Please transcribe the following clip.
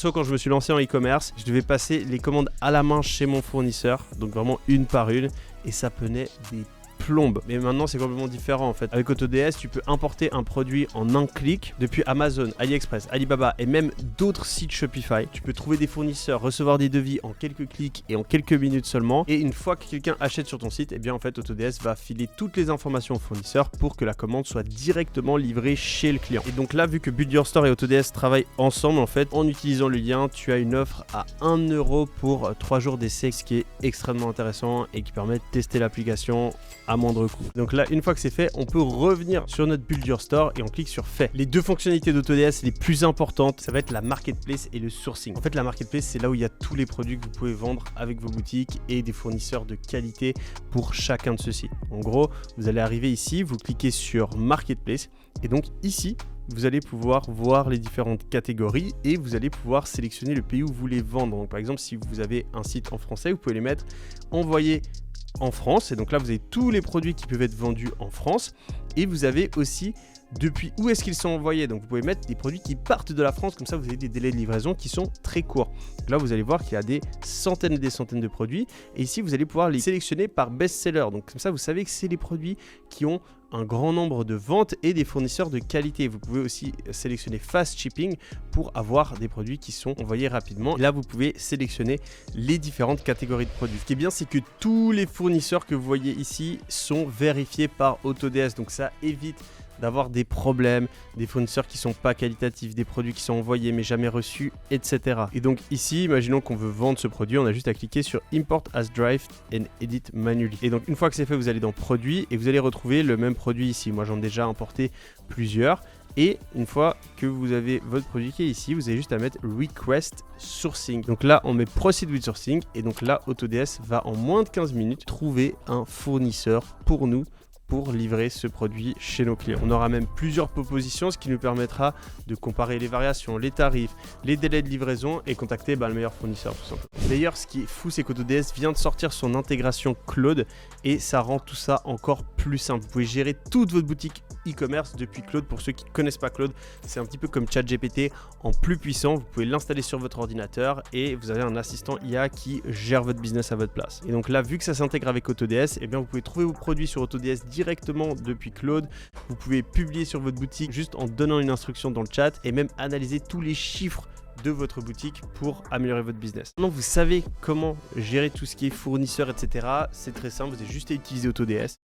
Perso, quand je me suis lancé en e-commerce, je devais passer les commandes à la main chez mon fournisseur, donc vraiment une par une, et ça prenait des plombes. Mais maintenant, c'est complètement différent en fait. Avec AutoDS, tu peux importer un produit en un clic depuis Amazon, AliExpress, Alibaba et même d'autres sites Shopify. Tu peux trouver des fournisseurs, recevoir des devis en quelques clics et en quelques minutes seulement. Et une fois que quelqu'un achète sur ton site, eh bien en fait, AutoDS va filer toutes les informations au fournisseur pour que la commande soit directement livrée chez le client. Et donc là, vu que Build Your Store et AutoDS travaillent ensemble, en fait, en utilisant le lien, tu as une offre à 1 € pour 3 jours d'essai, ce qui est extrêmement intéressant et qui permet de tester l'application à moindre coût. Donc là, une fois que c'est fait, on peut revenir sur notre Build Your Store et on clique sur Fait. Les deux fonctionnalités d'AutoDS les plus importantes, ça va être la marketplace et le sourcing. En fait, la marketplace, c'est là où il y a tous les produits que vous pouvez vendre avec vos boutiques et des fournisseurs de qualité pour chacun de ceux-ci. En gros, vous allez arriver ici, vous cliquez sur Marketplace et donc ici, vous allez pouvoir voir les différentes catégories et vous allez pouvoir sélectionner le pays où vous voulez vendre. Donc, par exemple, si vous avez un site en français, vous pouvez les mettre envoyer en France, et donc là vous avez tous les produits qui peuvent être vendus en France et vous avez aussi depuis où est-ce qu'ils sont envoyés. Donc vous pouvez mettre des produits qui partent de la France, comme ça vous avez des délais de livraison qui sont très courts. Donc là vous allez voir qu'il y a des centaines et des centaines de produits et ici vous allez pouvoir les sélectionner par best-seller. Donc comme ça vous savez que c'est les produits qui ont un grand nombre de ventes et des fournisseurs de qualité. Vous pouvez aussi sélectionner Fast Shipping pour avoir des produits qui sont envoyés rapidement. Et là, vous pouvez sélectionner les différentes catégories de produits. Ce qui est bien, c'est que tous les fournisseurs que vous voyez ici sont vérifiés par AutoDS. Donc ça évite d'avoir des problèmes, des fournisseurs qui sont pas qualitatifs, des produits qui sont envoyés mais jamais reçus, etc. Et donc ici, imaginons qu'on veut vendre ce produit, on a juste à cliquer sur Import as Drive and Edit Manually. Et donc une fois que c'est fait, vous allez dans Produits et vous allez retrouver le même produit ici. Moi j'en ai déjà importé plusieurs. Et une fois que vous avez votre produit qui est ici, vous avez juste à mettre Request Sourcing. Donc là, on met Proceed with Sourcing et donc là, AutoDS va en moins de 15 minutes trouver un fournisseur pour nous pour livrer ce produit chez nos clients. On aura même plusieurs propositions, ce qui nous permettra de comparer les variations, les tarifs, les délais de livraison et contacter le meilleur fournisseur tout simplement. D'ailleurs, ce qui est fou, c'est qu'AutoDS vient de sortir son intégration Claude et ça rend tout ça encore plus simple. Vous pouvez gérer toute votre boutique e-commerce depuis Claude. Pour ceux qui ne connaissent pas Claude, c'est un petit peu comme ChatGPT en plus puissant. Vous pouvez l'installer sur votre ordinateur et vous avez un assistant IA qui gère votre business à votre place. Et donc là, vu que ça s'intègre avec AutoDS, eh bien vous pouvez trouver vos produits sur AutoDS directement depuis Claude. Vous pouvez publier sur votre boutique juste en donnant une instruction dans le chat et même analyser tous les chiffres de votre boutique pour améliorer votre business. Maintenant, vous savez comment gérer tout ce qui est fournisseur, etc. C'est très simple, vous avez juste à utiliser AutoDS.